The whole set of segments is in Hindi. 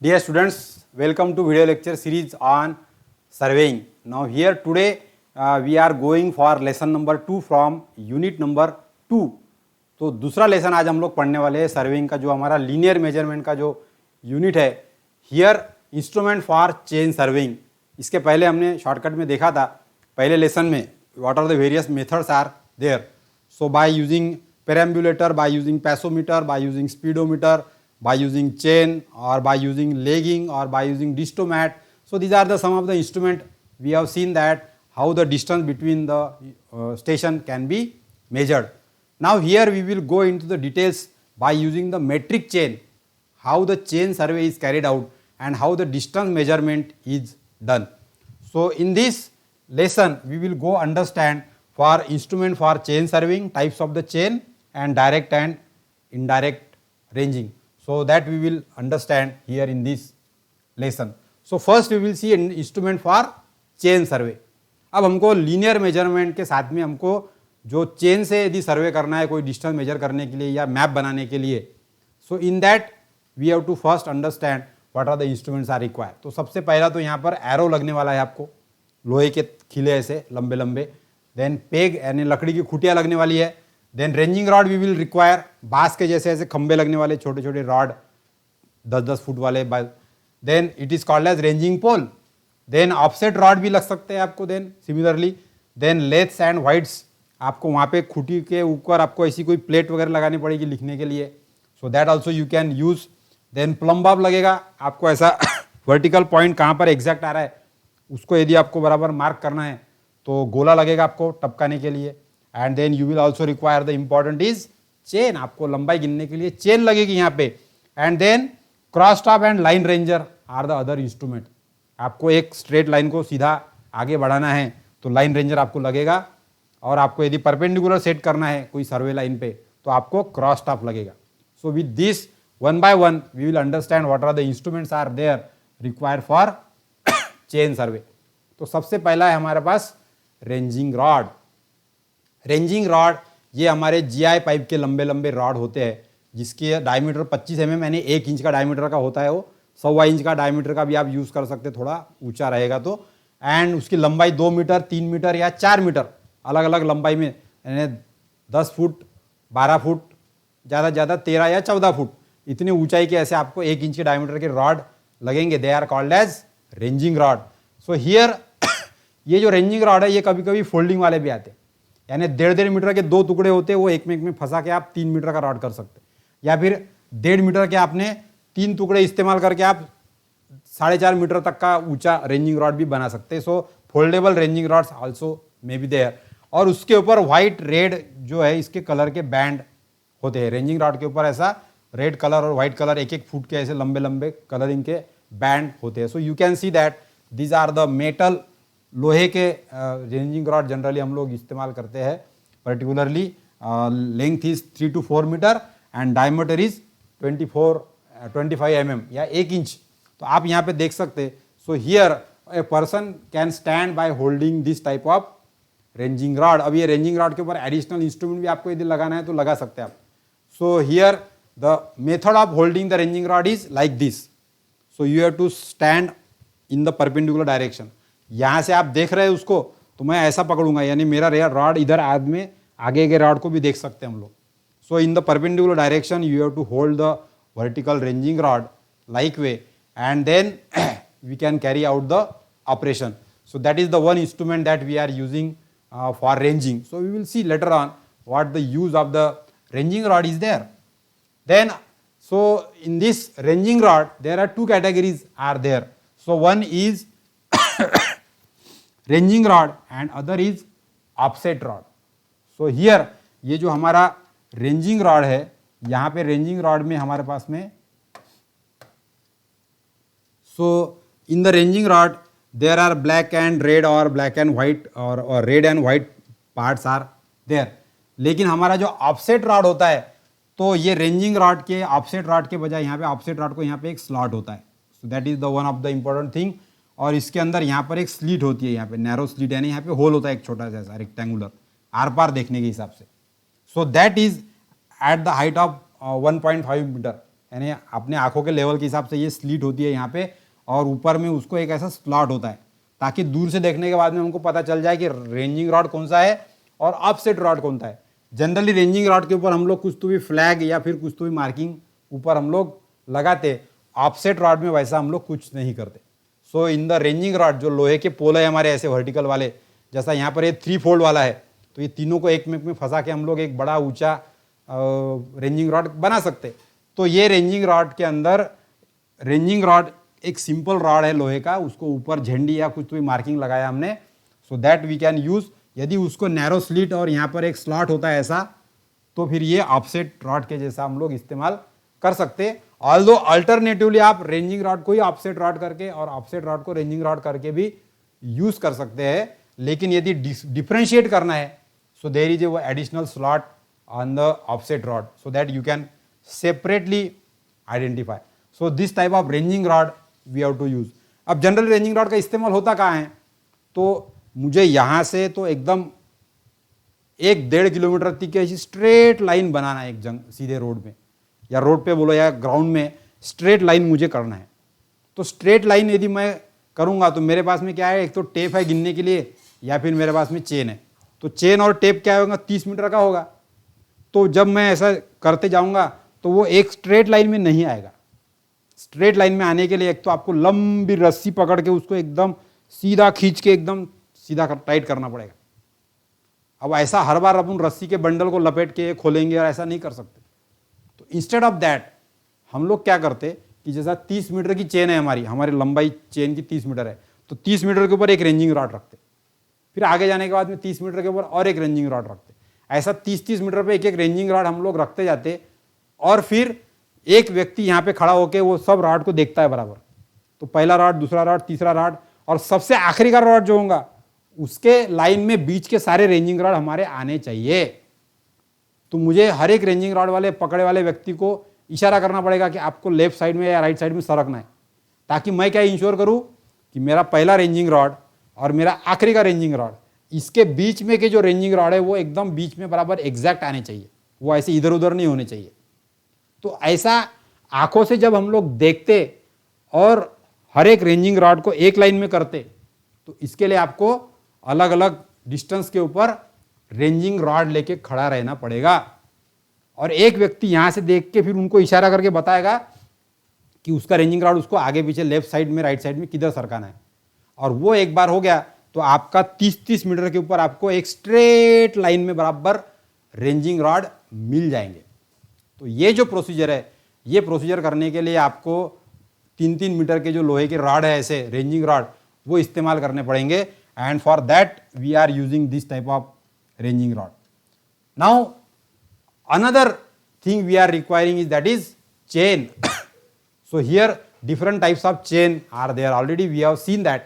Dear students, welcome to video lecture series on surveying. Now here today we are going for lesson number 2 from unit number 2. तो दूसरा लेसन आज हम लोग पढ़ने वाले हैं सर्वेइंग का, जो हमारा लीनियर मेजरमेंट का जो यूनिट है. Here instrument for chain surveying. इसके पहले हमने शॉर्टकट में देखा था पहले लेसन में what are the various methods are there. So by using perambulator, by using passometer, by using speedometer, by using chain or by using legging or by using distomat. So these are the some of the instrument we have seen that how the distance between the station can be measured. Now here we will go into the details by using the metric chain, how the chain survey is carried out and how the distance measurement is done. So in this lesson we will go understand for instrument for chain surveying, types of the chain and direct and indirect ranging. So that we will understand here in this lesson. So first we will see an instrument for chain survey. अब हमको लीनियर मेजरमेंट के साथ में हमको जो चेन से यदि सर्वे करना है कोई डिस्टेंस मेजर करने के लिए या मैप बनाने के लिए, so in that we have to first understand what are the instruments are required. तो सबसे पहला तो यहाँ पर एरो लगने वाला है आपको, लोहे के खिले ऐसे लंबे लंबे. देन पेग यानी लकड़ी की खुटियाँ लगने वाली है. Then ranging rod we will require, बांस के जैसे ऐसे खंबे लगने वाले छोटे छोटे रॉड 10-10 फुट वाले. Then it is called as ranging pole. Then offset rod भी लग सकते हैं आपको. Then similarly then lengths and widths, आपको वहाँ पे खुटी के ऊपर आपको ऐसी कोई प्लेट वगैरह लगानी पड़ेगी लिखने के लिए. So that also you can use. Then plumb bob लगेगा आपको, ऐसा वर्टिकल पॉइंट कहाँ पर एग्जैक्ट आ रहा है उसको यदि आपको बराबर मार्क करना है तो गोला लगेगा आपको टपकाने के लिए. And then you will also require the important is chain, आपको लंबाई गिनने के लिए चेन लगेगी यहाँ पे. And then cross top and line ranger are the other instrument. आपको एक स्ट्रेट लाइन को सीधा आगे बढ़ाना है तो लाइन रेंजर आपको लगेगा, और आपको यदि परपेंडिकुलर सेट करना है कोई सर्वे लाइन पे तो आपको क्रॉस टॉप लगेगा. So with this one by one we will understand what are the instruments are there required for chain survey. तो सबसे पहला है हमारे पास रेंजिंग रॉड. रेंजिंग रॉड ये हमारे जीआई पाइप के लंबे लंबे रॉड होते हैं जिसके डायमीटर 25 mm यानी 1 इंच का डायमीटर का होता है. वो 1.25 इंच का डायमीटर का भी आप यूज़ कर सकते, थोड़ा ऊंचा रहेगा तो. एंड उसकी लंबाई 2 मीटर, 3 मीटर या 4 मीटर अलग अलग लंबाई में, यानी 10 फुट, 12 फुट, ज़्यादा ज़्यादा 13 या 14 फुट इतनी ऊंचाई के ऐसे आपको 1 इंच के डायमीटर के रॉड लगेंगे. They are called as ranging rod. So here ये जो रेंजिंग रॉड है ये कभी कभी फोल्डिंग वाले भी आते हैं, यानी 1.5 मीटर के 2 टुकड़े होते हैं, वो एक में एक में फंसा के आप 3 मीटर का रॉड कर सकते हैं. या फिर 1.5 मीटर के आपने 3 टुकड़े इस्तेमाल करके आप 4.5 मीटर तक का ऊंचा रेंजिंग रॉड भी बना सकते हैं. So foldable ranging rods also may be there. और उसके ऊपर व्हाइट रेड जो है इसके कलर के बैंड होते हैं. रेंजिंग रॉड के ऊपर ऐसा रेड कलर और व्हाइट कलर 1-1 फुट के ऐसे लंबे लंबे कलरिंग के बैंड होते हैं. So you can see that these are the metal, लोहे के रेंजिंग रॉड जनरली हम लोग इस्तेमाल करते हैं. Particularly length is 3 to 4 metre and diameter is 25 mm या 1 इंच. तो आप यहाँ पे देख सकते. So here a person can stand by holding this type of ranging rod. अब ये रेंजिंग रॉड के ऊपर एडिशनल इंस्ट्रूमेंट भी आपको यदि लगाना है तो लगा सकते हैं आप. So here the method of holding the ranging rod is like this. So you have to stand in the perpendicular direction. यहाँ से आप देख रहे हैं उसको तो मैं ऐसा पकड़ूंगा, यानी मेरा रॉड इधर में आगे के रॉड को भी देख सकते हैं हम लोग. So in the perpendicular direction you have to hold the vertical ranging rod like way and then we can carry out the operation. So that is the one instrument that we are using for ranging. So we will see later on what the use of the ranging rod is there. Then so in this ranging rod there are 2 categories are there. So one is ranging rod and other is offset rod. So here ये जो हमारा ranging rod है, यहाँ पे ranging rod में हमारे पास में, so in the ranging rod there are black and red or black and white or red and white parts are there. लेकिन हमारा जो offset rod होता है तो ये रेंजिंग रॉड के ऑफसेट रॉड के बजाय यहाँ पे ऑफसेट रॉड को यहाँ पे एक स्लॉट होता है. So that is the one of the important thing. और इसके अंदर यहाँ पर एक स्लीट होती है, यहाँ पे नैरो स्लीट, यानी यहाँ पे होल होता है एक छोटा सा रेक्टेंगुलर आर पार देखने के हिसाब से. So that is at the height of 1.5 metre. यानी अपने आंखों के लेवल के हिसाब से ये स्लीट होती है यहाँ पे, और ऊपर में उसको एक ऐसा स्लॉट होता है ताकि दूर से देखने के बाद में हमको पता चल जाए कि रेंजिंग रॉड कौन सा है और ऑफसेट रॉड कौन सा है। जनरली रेंजिंग रॉड के ऊपर हम लोग कुछ तो भी फ्लैग या फिर कुछ तो भी मार्किंग ऊपर हम लोग लगाते, ऑफसेट रॉड में वैसा हम लोग कुछ नहीं करते। सो इन द रेंजिंग रॉड, जो लोहे के पोल है हमारे ऐसे वर्टिकल वाले, जैसा यहाँ पर ये 3 फोल्ड वाला है, तो ये तीनों को एक में फंसा के हम लोग एक बड़ा ऊंचा रेंजिंग रॉड बना सकते। तो ये रेंजिंग रॉड के अंदर, रेंजिंग रॉड एक सिंपल रॉड है लोहे का, उसको ऊपर झंडी या कुछ तो भी मार्किंग लगाया हमने, so that we can use. यदि उसको नैरो स्लिट और यहाँ पर एक स्लॉट होता है ऐसा, तो फिर ये ऑफसेट रॉड के जैसा हम लोग इस्तेमाल कर सकते। ऑल्दो अल्टरनेटिवली आप रेंजिंग रॉड को ही ऑफसेट रॉड करके और ऑफसेट रॉड को रेंजिंग रॉड करके भी यूज कर सकते हैं, लेकिन यदि डिफरेंशिएट करना है, so there is a additional slot on the offset rod so that you can separately identify. So this type of ranging rod we have to use. अब जनरल रेंजिंग रॉड का इस्तेमाल होता कहाँ है, तो मुझे यहाँ से तो एकदम 1-1.5 किलोमीटर तक की ऐसी स्ट्रेट लाइन बनाना है, एक सीधे रोड में, या रोड पे बोलो या ग्राउंड में स्ट्रेट लाइन मुझे करना है। तो स्ट्रेट लाइन यदि मैं करूँगा तो मेरे पास में क्या है, एक तो टेप है गिनने के लिए, या फिर मेरे पास में चेन है। तो चेन और टेप क्या होगा, 30 मीटर का होगा। तो जब मैं ऐसा करते जाऊँगा तो वो एक स्ट्रेट लाइन में नहीं आएगा। स्ट्रेट लाइन में आने के लिए एक तो आपको लंबी रस्सी पकड़ के उसको एकदम सीधा खींच के एकदम सीधा टाइट करना पड़ेगा। अब ऐसा हर बार अपन रस्सी के बंडल को लपेट के खोलेंगे और ऐसा नहीं कर सकते। तो इंस्टेड ऑफ दैट हम लोग क्या करते कि जैसा 30 मीटर की चेन है हमारी लंबाई चेन की 30 मीटर है, तो 30 मीटर के ऊपर एक रेंजिंग रॉड रखते, फिर आगे जाने के बाद में 30 मीटर के ऊपर और एक रेंजिंग रॉड रखते। ऐसा 30-30 मीटर पे एक रेंजिंग रॉड हम लोग रखते जाते, और फिर एक व्यक्ति यहाँ पे खड़ा होकर वो सब रॉड को देखता है बराबर। तो पहला रॉड, दूसरा रॉड, तीसरा रॉड, और सबसे आखिरी का रॉड जो होगा उसके लाइन में बीच के सारे रेंजिंग रॉड हमारे आने चाहिए। तो मुझे हर एक रेंजिंग रॉड वाले पकड़े वाले व्यक्ति को इशारा करना पड़ेगा कि आपको लेफ्ट साइड में या राइट साइड में सरकना है, ताकि मैं क्या इंश्योर करूं कि मेरा पहला रेंजिंग रॉड और मेरा आखिरी का रेंजिंग रॉड, इसके बीच में के जो रेंजिंग रॉड है वो एकदम बीच में बराबर एग्जैक्ट आने चाहिए, वो ऐसे इधर उधर नहीं होने चाहिए। तो ऐसा आंखों से जब हम लोग देखते और हर एक रेंजिंग रॉड को एक लाइन में करते, तो इसके लिए आपको अलग अलग डिस्टेंस के ऊपर रेंजिंग रॉड लेके खड़ा रहना पड़ेगा, और एक व्यक्ति यहां से देख के फिर उनको इशारा करके बताएगा कि उसका रेंजिंग रॉड उसको आगे पीछे लेफ्ट साइड में राइट साइड में किधर सरकाना है। और वो एक बार हो गया तो आपका 30-30 मीटर के ऊपर आपको एक स्ट्रेट लाइन में बराबर रेंजिंग रॉड मिल जाएंगे। तो ये जो प्रोसीजर है, ये प्रोसीजर करने के लिए आपको 3-3 मीटर के जो लोहे के रॉड है ऐसे रेंजिंग रॉड, वो इस्तेमाल करने पड़ेंगे, and for that we are using this type of ranging rod. Now another thing we are requiring is that is chain. So here different types of chain are there, already we have seen that.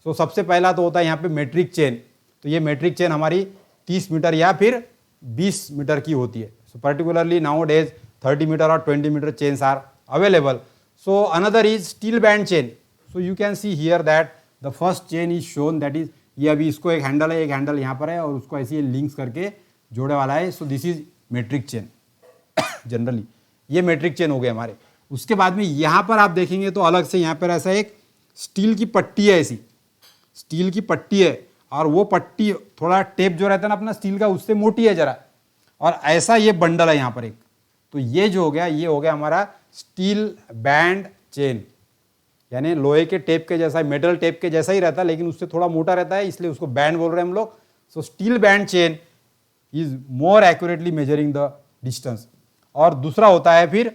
So सबसे पहला तो होता है यहाँ पे मेट्रिक चेन। तो ये मेट्रिक चेन हमारी 30 मीटर या फिर 20 मीटर की होती है। So particularly nowadays 30 मीटर और 20 metre chains are available. So another is steel band chain. So you can see here that the first chain is shown, that is ये अभी इसको एक हैंडल है, एक हैंडल यहाँ पर है और उसको ऐसे लिंक्स करके जोड़े वाला है। So this is metric chain. Generally ये मेट्रिक चेन हो गए हमारे। उसके बाद में यहाँ पर आप देखेंगे तो अलग से यहाँ पर ऐसा एक स्टील की पट्टी है, ऐसी स्टील की पट्टी है, और वो पट्टी थोड़ा टेप जो रहता है ना अपना स्टील का, उससे मोटी है जरा, और ऐसा ये बंडल है यहाँ पर एक। तो ये जो हो गया, ये हो गया हमारा स्टील बैंड चेन, यानी लोहे के टेप के जैसा, मेटल टेप के जैसा ही रहता है लेकिन उससे थोड़ा मोटा रहता है, इसलिए उसको बैंड बोल रहे हैं हम लोग। So steel band chain is more accurately measuring the distance. और दूसरा होता है फिर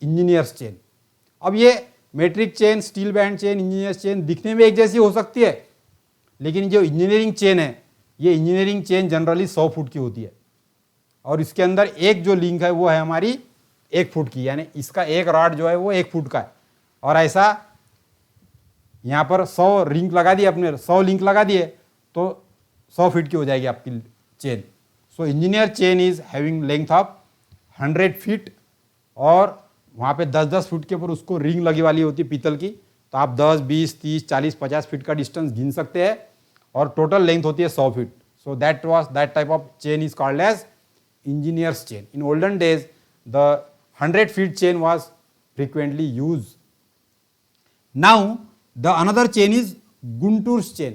इंजीनियर्स चेन। अब ये metric chain, steel band chain, engineers chain दिखने में एक जैसी हो सकती है, लेकिन जो इंजीनियरिंग चेन है, ये इंजीनियरिंग चेन जनरली 100 फुट की होती है, और इसके अंदर एक जो लिंक है वो है हमारी 1 फुट की, यानी इसका एक रॉड जो है वो 1 फुट का है। और ऐसा यहाँ पर 100 रिंग लगा दिए अपने, 100 लिंक लगा दिए तो 100 फीट की हो जाएगी आपकी chain. So engineer chain is having length of 100 feet, और वहाँ पे 10-10 फुट के ऊपर उसको रिंग लगी वाली होती है पीतल की, तो आप 10, 20, 30, 40, 50 फीट का डिस्टेंस गिन सकते हैं, और टोटल लेंथ होती है 100 feet. So that type of chain is called as engineers chain. In olden days the 100 feet chain was frequently used. Now the another chain is Guntur's chain.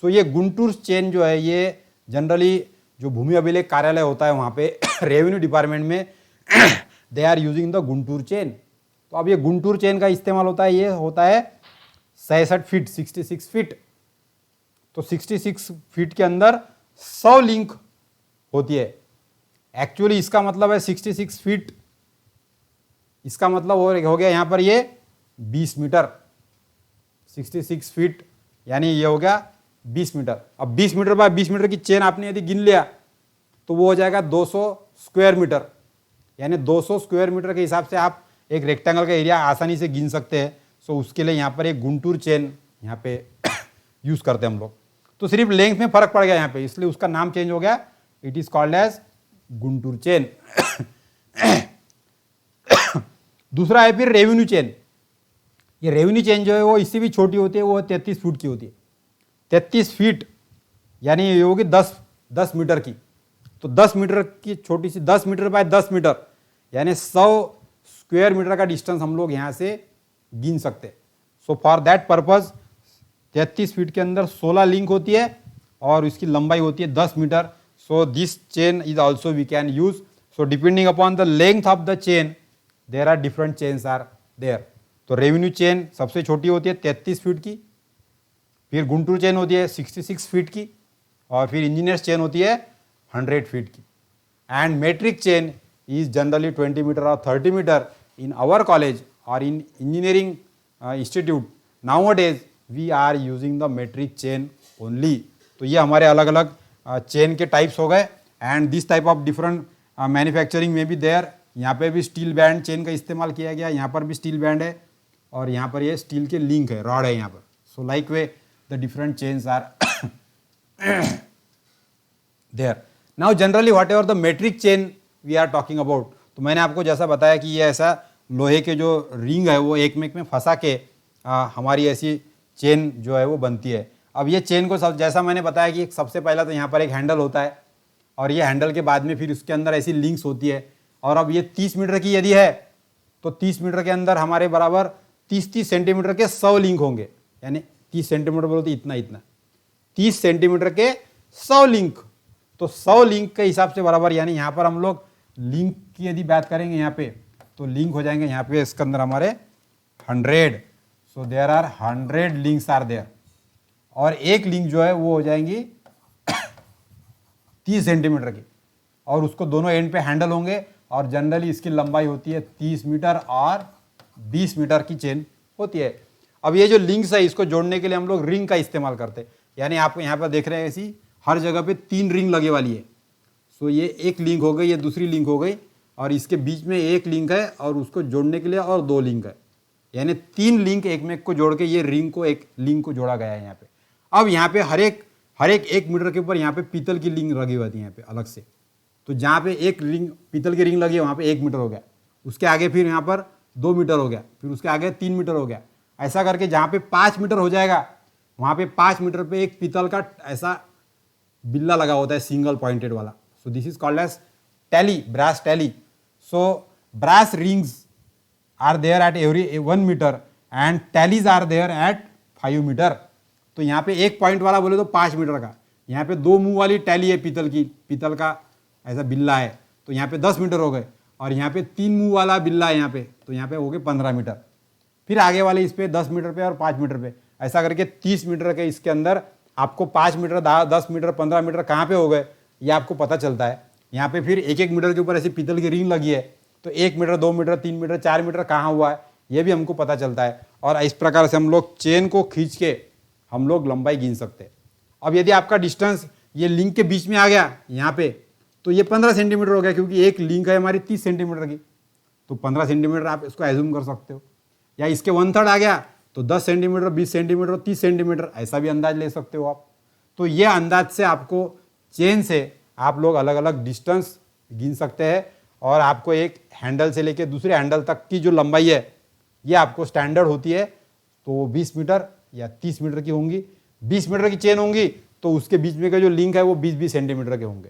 So ये गुंटूर्स चेन जो है ये जनरली जो भूमि अभिलेख कार्यालय होता है वहाँ पे रेवेन्यू डिपार्टमेंट में they are using the Gunter chain. तो अब ये गुंटूर चेन का इस्तेमाल होता है, ये होता है 66 फीट 66 फीट. तो 66 फीट के अंदर 100 लिंक होती है. एक्चुअली इसका मतलब है 66 फीट, इसका मतलब हो गया यहाँ पर ये 20 मीटर. 66 फीट यानी ये हो गया 20 मीटर. अब 20 मीटर बाय 20 मीटर की चेन आपने यदि गिन लिया तो वो हो जाएगा 200 स्क्वायर मीटर. यानी 200 स्क्वायर मीटर के हिसाब से आप एक रेक्टेंगल का एरिया आसानी से गिन सकते हैं. सो उसके लिए यहाँ पर एक गुंटूर चेन यहाँ पे यूज करते हैं हम लोग. तो सिर्फ लेंथ में फर्क पड़ गया यहाँ पे, इसलिए उसका नाम चेंज हो गया. It is called as Gunter chain. दूसरा है फिर रेवेन्यू चेन. ये रेवेन्यू चेन जो है वो इससे भी छोटी होती है, वो 33 फीट की होती है. 33 फीट यानी ये होगी 10 मीटर की. तो 10 मीटर की छोटी सी 10 मीटर बाय 10 मीटर यानी 100 स्क्वायर मीटर का डिस्टेंस हम लोग यहाँ से गिन सकते हैं. So for that purpose 33 feet के अंदर 16 लिंक होती है और इसकी लंबाई होती है 10 metre. So this chain is also we can use. So depending upon the length of the chain there are different chains are there. तो रेवेन्यू चेन सबसे छोटी होती है 33 फीट की, फिर गुंटूर चेन होती है 66 फीट की, और फिर इंजीनियर्स चेन होती है 100 फीट की. And metric chain is generally 20 metre और 30 मीटर. इन आवर कॉलेज और in engineering institute nowadays we are using the metric chain only. तो ये हमारे अलग अलग चेन के टाइप्स हो गए. And this type of different manufacturing में भी देयर. यहाँ पे भी स्टील बैंड चेन का इस्तेमाल किया गया, यहाँ पर भी स्टील बैंड है और यहाँ पर ये स्टील के लिंक है, रॉड है यहाँ पर. So like way the different chains are there. Now generally whatever the metric chain we are talking about. तो मैंने आपको जैसा बताया कि ये ऐसा लोहे के जो रिंग है वो एक में फंसा के हमारी ऐसी चेन जो है वो बनती है. अब ये चेन को जैसा मैंने बताया कि सबसे पहला तो यहाँ पर एक हैंडल होता है और ये हैंडल के बाद में फिर उसके अंदर ऐसी लिंक्स होती है. और अब ये 30 मीटर की यदि है तो 30 मीटर के अंदर हमारे बराबर 30 सेंटीमीटर के 100 लिंक होंगे. यानी 30 सेंटीमीटर बोलो तो इतना 30 सेंटीमीटर के 100 लिंक. तो 100 लिंक के हिसाब से बराबर, यानी यहाँ पर हम लोग लिंक की यदि बात करेंगे यहाँ पे तो लिंक हो जाएंगे यहाँ पे इसके अंदर हमारे 100. So there are 100 links are there. और एक लिंक जो है वो हो जाएंगी 30 सेंटीमीटर की और उसको दोनों एंड पे हैंडल होंगे. और जनरली इसकी लंबाई होती है 30 मीटर और 20 मीटर की चेन होती है. अब ये जो लिंक्स है इसको जोड़ने के लिए हम लोग रिंग का इस्तेमाल करते हैं. यानी आप यहाँ पर देख रहे हैं ऐसी हर जगह पे 3 रिंग लगे वाली है. सो ये एक लिंक हो गई, ये दूसरी लिंक हो गई और इसके बीच में एक लिंक है और उसको जोड़ने के लिए और 2 लिंक है. यानी 3 लिंक एक में को जोड़ के ये रिंग को एक लिंक को जोड़ा गया है यहाँ पे. अब यहाँ पे हर एक 1 मीटर के ऊपर यहाँ पे पीतल की लिंक लगी हुई थी यहाँ पे अलग से. तो जहाँ पे एक रिंग पीतल की रिंग लगी है वहाँ पे 1 मीटर हो गया, उसके आगे फिर यहाँ पर 2 मीटर हो गया, फिर उसके आगे 3 मीटर हो गया. ऐसा करके जहाँ पे 5 मीटर हो जाएगा वहाँ पे 5 मीटर पे एक पीतल का ऐसा बिल्ला लगा होता है, सिंगल पॉइंटेड वाला. So this is called as tally, brass tally. So brass rings are there at every 1 metre and tallies are there at 5 metre. तो यहाँ पे एक पॉइंट वाला बोले तो 5 मीटर का, यहाँ पे 2 मुंह वाली टैली है पीतल की, पीतल का ऐसा बिल्ला है तो यहाँ पे 10 मीटर हो गए. और यहाँ पे 3 मुंह वाला बिल्ला है यहाँ पे, तो यहाँ पे हो गए 15 मीटर. फिर आगे वाले इस पे 10 मीटर पे और 5 मीटर पे, ऐसा करके 30 मीटर के इसके अंदर आपको 5 मीटर 10 मीटर 15 मीटर कहाँ पे हो गए ये आपको पता चलता है. यहाँ पे फिर 1 मीटर के ऊपर ऐसी पीतल की रिंग लगी है तो 1 मीटर 2 मीटर 3 मीटर 4 मीटर कहाँ हुआ है ये भी हमको पता चलता है. और इस प्रकार से हम लोग चेन को खींच के हम लोग लंबाई गिन सकते हैं. अब यदि आपका डिस्टेंस ये लिंक के बीच में आ गया यहाँ पे तो ये 15 सेंटीमीटर हो गया, क्योंकि एक लिंक है हमारी 30 सेंटीमीटर की. तो 15 सेंटीमीटर आप इसको एज्यूम कर सकते हो. या इसके 1/3 आ गया तो 10 सेंटीमीटर 20 सेंटीमीटर 30 सेंटीमीटर ऐसा भी अंदाज ले सकते हो आप. तो ये अंदाज से आपको चेन से आप लोग अलग अलग डिस्टेंस गिन सकते हैं. और आपको एक हैंडल से लेके दूसरे हैंडल तक की जो लंबाई है ये आपको स्टैंडर्ड होती है तो 20 मीटर या 30 मीटर की होंगी. 20 मीटर की चेन होंगी तो उसके बीच में का जो लिंक है वो 20-20 सेंटीमीटर के होंगे.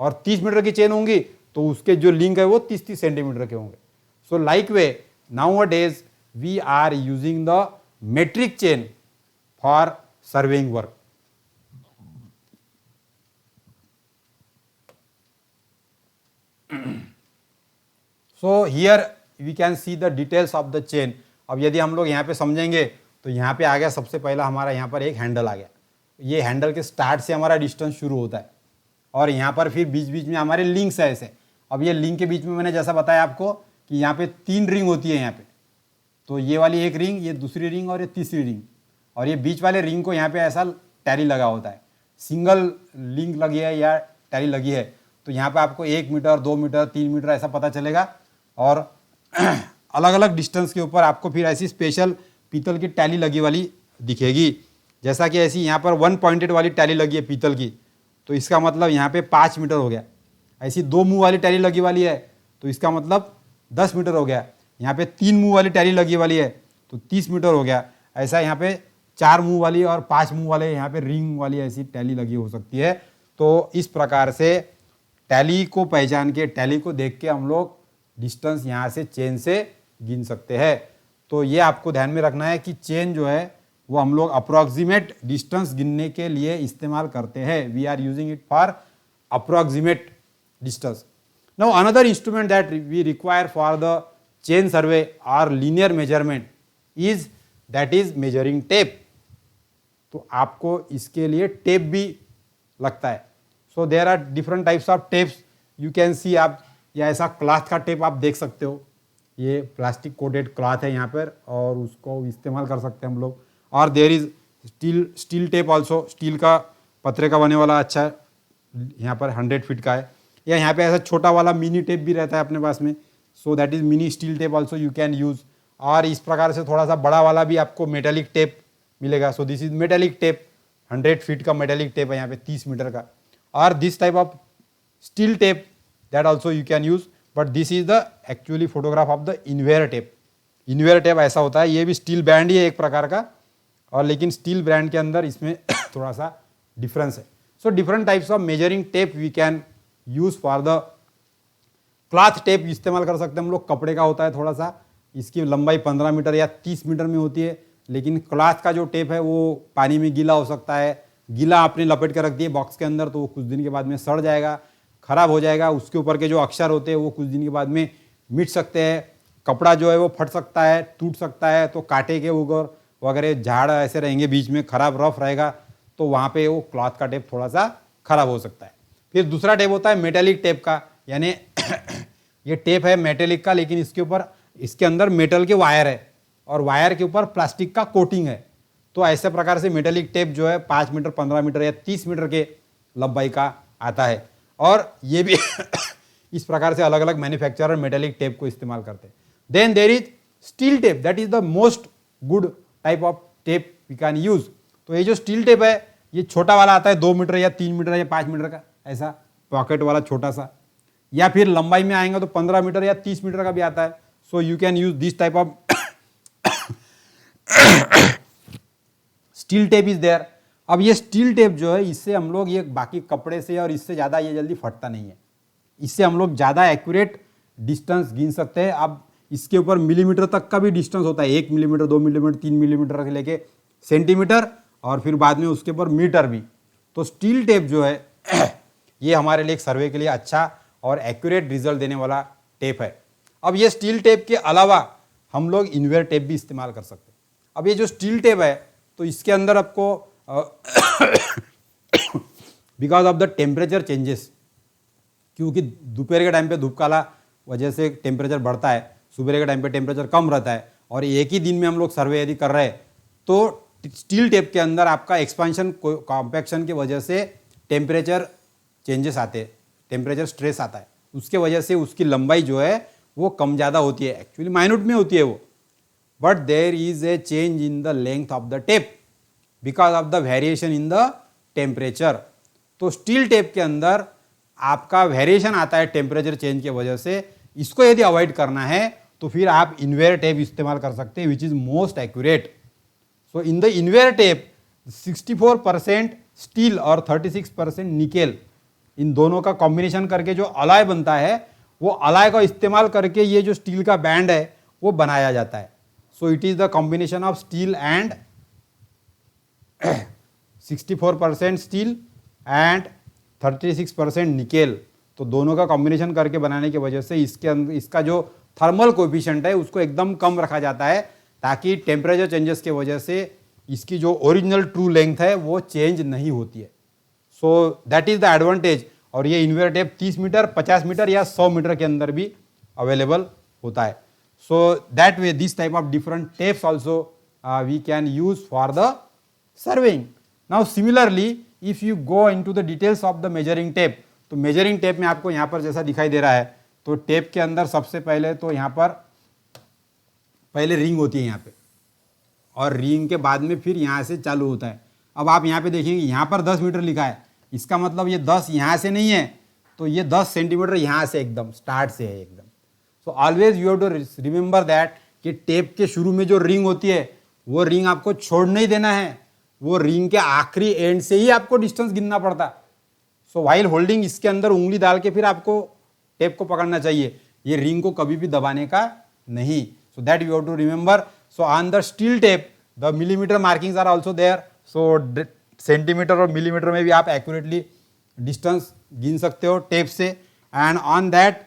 और 30 मीटर की चेन होंगी तो उसके जो लिंक है वो 30-30 सेंटीमीटर के होंगे. So like way nowadays we are using the metric chain for surveying work. So here we can see the details of the chain. अब यदि हम लोग यहाँ पे समझेंगे तो यहाँ पे आ गया सबसे पहला हमारा यहाँ पर एक हैंडल आ गया. ये हैंडल के स्टार्ट से हमारा डिस्टेंस शुरू होता है और यहाँ पर फिर बीच बीच में हमारे लिंक्स है ऐसे. अब ये लिंक के बीच में मैंने जैसा बताया आपको कि यहाँ पे 3 रिंग होती है यहाँ पे. तो ये वाली एक रिंग, ये दूसरी रिंग और ये तीसरी रिंग, और ये बीच वाले रिंग को यहाँ पे ऐसा टैली लगा होता है. सिंगल लिंक लगी है या टैली लगी है तो यहाँ पे आपको 1 मीटर 2 मीटर 3 मीटर ऐसा पता चलेगा. और अलग अलग डिस्टेंस के ऊपर आपको फिर ऐसी स्पेशल पीतल की टैली लगी वाली दिखेगी. जैसा कि ऐसी यहाँ पर 1 पॉइंटेड वाली टैली लगी है पीतल की, तो इसका मतलब यहाँ पे 5 मीटर हो गया. ऐसी 2 मुंह वाली टैली लगी वाली है तो इसका मतलब 10 मीटर हो गया. यहाँ पे 3 मुंह वाली टैली लगी वाली है तो 30 मीटर हो गया. ऐसा यहाँ पे 4 मुंह वाली और 5 मुंह वाले यहाँ पे रिंग वाली ऐसी टैली लगी हो सकती है. तो इस प्रकार से टैली को पहचान के, टैली को देख के हम लोग डिस्टेंस यहाँ से चेन से गिन सकते हैं. तो ये आपको ध्यान में रखना है कि चेन जो है वो हम लोग अप्रोक्सीमेट डिस्टेंस गिनने के लिए इस्तेमाल करते हैं. We are using it for approximate distance. Now another instrument that we require for the chain survey और linear measurement is measuring tape. तो आपको इसके लिए टेप भी लगता है. So there are different types of tapes. You can see, आप या ऐसा क्लॉथ का टेप आप देख सकते हो. ये प्लास्टिक कोटेड क्लॉथ है यहाँ पर और उसको इस्तेमाल कर सकते हैं हम लोग. और there is steel tape also. Steel का पतरे का बने वाला अच्छा यहाँ पर 100 फीट का है. या यहाँ पे ऐसा छोटा वाला मिनी टेप भी रहता है अपने पास में. सो that is mini steel tape also you can use. और इस प्रकार से थोड़ा सा बड़ा वाला भी आपको मेटेलिक टेप मिलेगा. सो this is metallic tape. 100 feet का मेटेलिक टेप है यहाँ पे 30 मीटर का. और this type of steel tape that also you can use, but this is the actually photograph of the inver tape. Invar tape ऐसा होता है, ये भी स्टील ब्रांड ही है एक प्रकार का, और लेकिन स्टील ब्रांड के अंदर इसमें थोड़ा सा डिफरेंस है. So different types of measuring tape we can use for the cloth tape इस्तेमाल कर सकते हैं हम लोग. कपड़े का होता है थोड़ा सा, इसकी लंबाई 15 मीटर या 30 मीटर में होती है. लेकिन क्लॉथ का जो टेप है वो पानी में गीला हो सकता है. गीला आपने लपेट कर रख दिए बॉक्स के अंदर तो वो कुछ दिन के बाद में सड़ जाएगा, खराब हो जाएगा. उसके ऊपर के जो अक्षर होते हैं वो कुछ दिन के बाद में मिट सकते हैं. कपड़ा जो है वो फट सकता है, टूट सकता है. तो कांटे के ऊपर वगैरह झाड़ ऐसे रहेंगे बीच में, खराब रफ रहेगा तो वहाँ पे वो क्लॉथ का टेप थोड़ा सा खराब हो सकता है. फिर दूसरा टेप होता है मेटेलिक टेप का, यानी ये टेप है मेटेलिक का, लेकिन इसके ऊपर, इसके अंदर मेटल के वायर है और वायर के ऊपर प्लास्टिक का कोटिंग है. तो ऐसे प्रकार से मेटेलिक टेप जो है 5 मीटर 15 मीटर या 30 मीटर के लंबाई का आता है. और ये भी इस प्रकार से अलग अलग मैन्युफैक्चरर मेटेलिक टेप को इस्तेमाल करते हैं. Then there is steel tape, that is the most good type of tape we can use. तो ये जो स्टील टेप है ये छोटा वाला आता है 2 मीटर या 3 मीटर या 5 मीटर का, ऐसा पॉकेट वाला छोटा सा. या फिर लंबाई में आएंगे तो 15 मीटर या 30 मीटर का भी आता है. So you can use this type of steel tape is there. अब ये स्टील टेप जो है इससे हम लोग ये बाकी कपड़े से और इससे ज़्यादा ये जल्दी फटता नहीं है. इससे हम लोग ज़्यादा एक्यूरेट डिस्टेंस गिन सकते हैं. अब इसके ऊपर मिलीमीटर तक का भी डिस्टेंस होता है, 1 मिलीमीटर 2 मिलीमीटर 3 मिलीमीटर से लेके सेंटीमीटर और फिर बाद में उसके ऊपर मीटर भी. तो स्टील टेप जो है ये हमारे लिए एक सर्वे के लिए अच्छा और एक्यूरेट रिजल्ट देने वाला टेप है. अब ये स्टील टेप के अलावा हम लोग इन्वेयर टेप भी इस्तेमाल कर सकते हैं. अब ये जो स्टील टेप है तो इसके अंदर आपको because of the temperature changes, क्योंकि दोपहर के टाइम पे धूप काला वजह से टेम्परेचर बढ़ता है, सुबह के टाइम पे टेम्परेचर कम रहता है, और एक ही दिन में हम लोग सर्वे यदि कर रहे हैं तो स्टील टेप के अंदर आपका एक्सपांशन कॉम्पैक्शन की वजह से टेम्परेचर चेंजेस आते हैं, टेम्परेचर स्ट्रेस आता है. उसके वजह से उसकी लंबाई जो है वो कम ज़्यादा होती है, एक्चुअली माइन्यूट में होती है वो, but there is a change in the length of the tape because of the variation in the temperature. तो स्टील टेप के अंदर आपका वेरिएशन आता है टेम्परेचर चेंज की वजह से. इसको यदि अवॉइड करना है तो फिर आप इन्वेयर टेप इस्तेमाल कर सकते हैं which is most accurate. So in the invar tape 64% steel और 36% निकेल, इन दोनों का कॉम्बिनेशन करके जो अलॉय बनता है वो अलाय का इस्तेमाल करके ये जो स्टील का बैंड है वो बनाया जाता है. So it is the combination of steel and 64% steel and 36% nickel. तो दोनों का कॉम्बिनेशन करके बनाने की वजह से इसके अंदर इसका जो थर्मल कोएफिशिएंट है उसको एकदम कम रखा जाता है, ताकि टेम्परेचर चेंजेस की वजह से इसकी जो ओरिजिनल ट्रू लेंथ है वो चेंज नहीं होती है. So that is the advantage. और ये इन्वेयर टेप 30 मीटर, 50 मीटर या 100 मीटर के अंदर भी अवेलेबल होता है. So that way this type of different tapes also we can use for the surveying. Now similarly if you go into the details of the measuring tape, तो मेजरिंग टेप में आपको यहाँ पर जैसा दिखाई दे रहा है, तो टेप के अंदर सबसे पहले तो यहाँ पर पहले रिंग होती है यहाँ पे, और रिंग के बाद में फिर यहाँ से चालू होता है. अब आप यहाँ पे देखेंगे यहाँ पर 10 मीटर लिखा है, इसका मतलब ये 10 यहाँ से नहीं है, तो ये 10 सेंटीमीटर यहाँ से एकदम स्टार्ट से है एकदम. So always you have to remember that कि टेप के शुरू में जो रिंग होती है वो रिंग आपको छोड़ नहीं देना है, वो रिंग के आखिरी एंड से ही आपको डिस्टेंस गिनना पड़ता है. सो वाइल होल्डिंग इसके अंदर उंगली डाल के फिर आपको टेप को पकड़ना चाहिए, ये रिंग को कभी भी दबाने का नहीं. So that you have to remember. So on the steel tape the millimetre markings are also there. So centimetre और मिलीमीटर में भी आप एक्यूरेटली डिस्टेंस गिन सकते हो टेप से. एंड ऑन दैट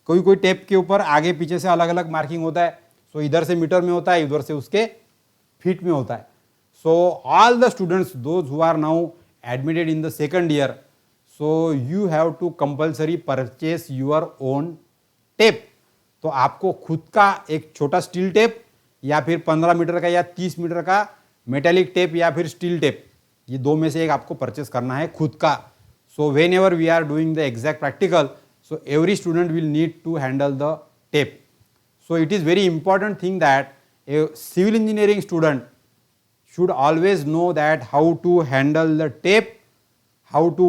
कोई कोई टेप के ऊपर आगे पीछे से अलग अलग मार्किंग होता है. सो इधर से मीटर में होता है, उधर से उसके फीट में होता है. So all the students those who are now admitted in the second year, so you have to compulsory purchase your own tape. तो आपको खुद का एक छोटा स्टील टेप या फिर 15 मीटर का या 30 मीटर का मेटेलिक टेप या फिर स्टील टेप, ये दो में से एक आपको परचेस करना है खुद का. So whenever we are doing the exact practical, so every student will need to handle the tape. So it is very important thing that a civil engineering student should always know that how to handle the tape, how to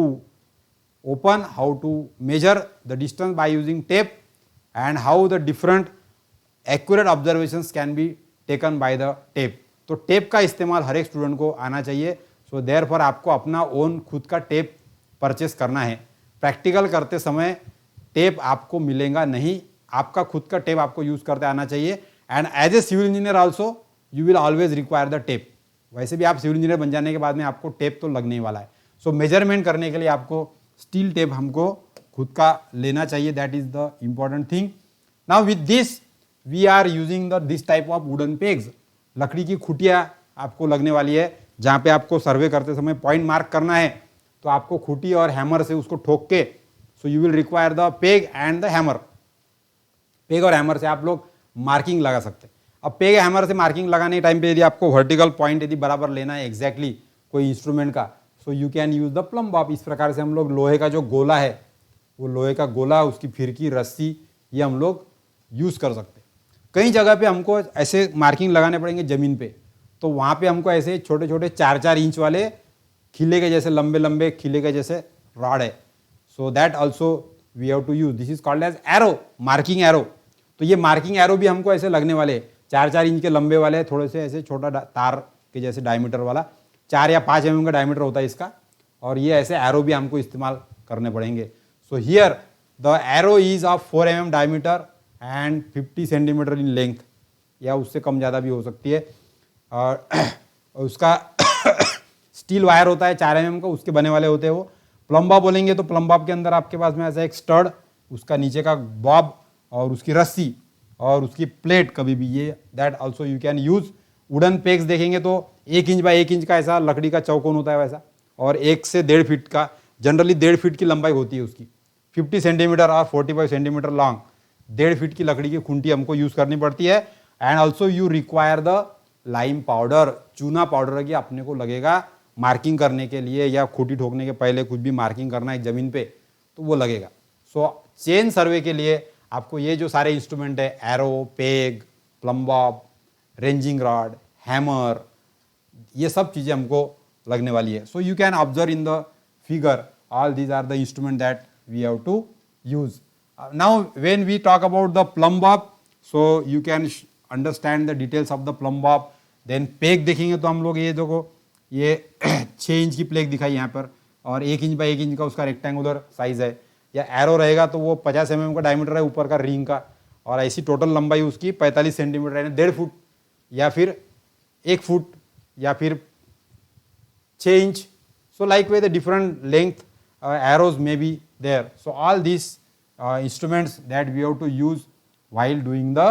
open, how to measure the distance by using tape, and how the different accurate observations can be taken by the tape. तो टेप का इस्तेमाल हर एक स्टूडेंट को आना चाहिए. सो देयरफॉर आपको अपना ओन खुद का टेप परचेस करना है. प्रैक्टिकल करते समय टेप आपको मिलेगा नहीं, आपका खुद का टेप आपको यूज करते आना चाहिए. And as a civil engineer also you will always require the tape. वैसे भी आप सिविल इंजीनियर बन जाने के बाद में आपको टेप तो लगने ही वाला है. सो मेजरमेंट करने के लिए आपको स्टील टेप हमको खुद का लेना चाहिए. That is the important thing. Now with this we are using the this type of wooden pegs. लकड़ी की खुटियाँ आपको लगने वाली है, जहाँ पे आपको सर्वे करते समय पॉइंट मार्क करना है, तो आपको खुटी और हैमर से उसको ठोक के, सो you will require the peg and the hammer. Peg और हैमर से आप लोग मार्किंग लगा सकते हैं. अब पेग हैमर से मार्किंग लगाने के टाइम पे यदि आपको वर्टिकल पॉइंट यदि बराबर लेना है एग्जैक्टली कोई इंस्ट्रूमेंट का, सो you can use the plumb Bob. इस प्रकार से हम लोग लोहे का जो गोला है, वो लोहे का गोला, उसकी फिरकी, रस्सी, ये हम लोग यूज कर सकते हैं. कई जगह पे हमको ऐसे मार्किंग लगाने पड़ेंगे जमीन पे, तो वहाँ पे हमको ऐसे छोटे छोटे 4-4 इंच वाले खिले के जैसे लंबे लंबे खिले के जैसे रॉड है. So that also we have to use. This is called as arrow, marking arrow. तो ये मार्किंग एरो भी हमको ऐसे लगने वाले 4-4 इंच के लंबे वाले, थोड़े से ऐसे छोटा तार के जैसे डायमीटर वाला, 4 या 5 mm का डायमीटर होता है इसका. और ये ऐसे एरो भी हमको इस्तेमाल करने पड़ेंगे. सो here the arrow is of 4 mm diameter and 50 centimetre in length, या उससे कम ज़्यादा भी हो सकती है. और उसका स्टील वायर होता है 4 mm का, उसके बने वाले होते हैं वो. प्लम बॉब बोलेंगे तो प्लम बॉब के अंदर आपके पास में ऐसा एक स्टड, उसका नीचे का बॉब और उसकी रस्सी और उसकी प्लेट कभी भी, ये that also you can use. Wooden pegs देखेंगे तो 1 इंच बाय 1 इंच का ऐसा लकड़ी का चौकोन होता है वैसा, और 1 से 1.5 फीट का, जनरली 1.5 फीट की लंबाई होती है उसकी. 50 सेंटीमीटर और 45 सेंटीमीटर लॉन्ग 1.5 फीट की लकड़ी की खूंटी हमको यूज करनी पड़ती है. And also you require the lime powder, चूना पाउडर की अपने को लगेगा मार्किंग करने के लिए, या खूंटी ठोकने के पहले कुछ भी मार्किंग करना है जमीन पे तो वो लगेगा. सो चेन सर्वे के लिए आपको ये जो सारे इंस्ट्रूमेंट है, arrow, peg, plumb bob, ranging rod, hammer, ये सब चीज़ें हमको लगने वाली है. So you can observe in the figure all these are the instrument that we have to use. Now when we talk about the plumb bob, so you can understand the details of the plumb bob. Then peg देखेंगे तो हम लोग ये देखो, ये 6 इंच की प्लेग दिखाई यहाँ पर, और 1 इंच बाय 1 इंच का उसका रेक्टेंगुलर साइज है. या एरो रहेगा तो वो 50 mm का डायमीटर है ऊपर का रिंग का, और ऐसी टोटल लंबाई उसकी 45 सेंटीमीटर यानी 1.5 फुट या फिर 1 फुट या फिर 6 inch. So likewise the different length arrows may be there. So all these instruments that we have to use while doing the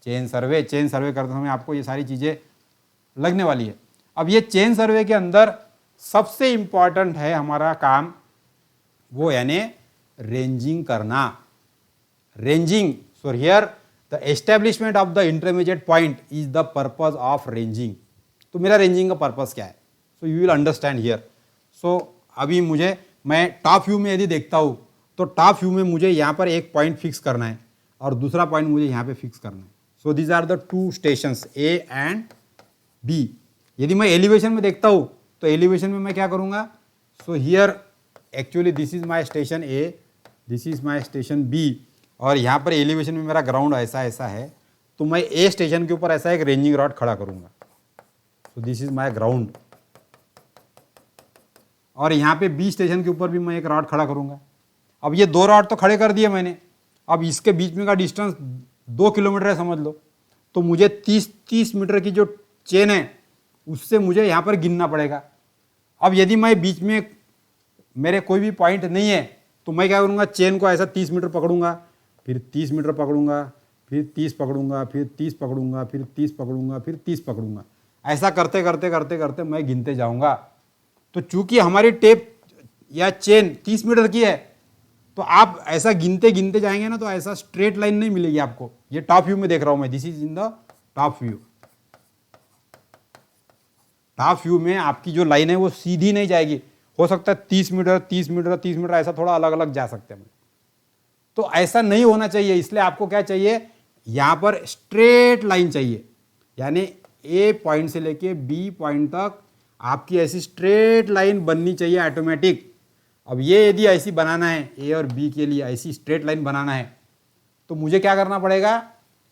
chain survey. Chain survey करते समय आपको ये सारी चीज़ें लगने वाली है. अब ये चेन सर्वे के अंदर सबसे इम्पॉर्टेंट है हमारा काम वो यानी रेंजिंग करना. Ranging. So here the establishment of the intermediate point is the purpose of ranging. तो मेरा रेंजिंग का पर्पज क्या है? So you will understand here. So अभी मैं टॉप व्यू में यदि देखता हूँ तो टॉप व्यू में मुझे यहाँ पर एक पॉइंट फिक्स करना है और दूसरा पॉइंट मुझे यहाँ पे फिक्स करना है. So these are the two stations A and B. यदि मैं एलिवेशन में देखता हूँ तो एलिवेशन में मैं क्या करूँगा? So here actually this is my station A, this is my station B, और यहाँ पर एलिवेशन में मेरा ग्राउंड ऐसा ऐसा है, तो मैं ए स्टेशन के ऊपर ऐसा एक रेंजिंग रॉड खड़ा करूँगा. सो दिस इज माई ग्राउंड. और यहाँ पे बी स्टेशन के ऊपर भी मैं एक रॉड खड़ा करूँगा. अब ये 2 रॉड तो खड़े कर दिए मैंने. अब इसके बीच में का डिस्टेंस 2 किलोमीटर है समझ लो. तो मुझे 30 मीटर की जो चेन है उससे मुझे यहाँ पर गिनना पड़ेगा. अब यदि मैं बीच में मेरे कोई भी पॉइंट नहीं है तो मैं क्या करूँगा? चेन को ऐसा 30 मीटर पकड़ूंगा, फिर 30 मीटर पकड़ूंगा, फिर 30 पकड़ूंगा, फिर 30 पकड़ूंगा, फिर 30 पकड़ूंगा, फिर 30 पकड़ूंगा. ऐसा करते करते करते करते मैं गिनते जाऊँगा. तो चूंकि हमारी टेप या चेन 30 मीटर की है तो आप ऐसा गिनते गिनते जाएंगे ना तो ऐसा स्ट्रेट लाइन नहीं मिलेगी आपको. ये टॉप व्यू में देख रहा हूं मैं. This is in the top view. Top view में आपकी जो लाइन है वो सीधी नहीं जाएगी. हो सकता है 30 मीटर 30 मीटर 30 मीटर ऐसा थोड़ा अलग अलग जा सकते हैं. तो ऐसा नहीं होना चाहिए. इसलिए आपको क्या चाहिए? यहां पर स्ट्रेट लाइन चाहिए. यानी ए पॉइंट से लेके बी पॉइंट तक आपकी ऐसी स्ट्रेट लाइन बननी चाहिए ऑटोमेटिक. अब ये यदि ऐसी बनाना है ए और बी के लिए ऐसी स्ट्रेट लाइन बनाना है तो मुझे क्या करना पड़ेगा?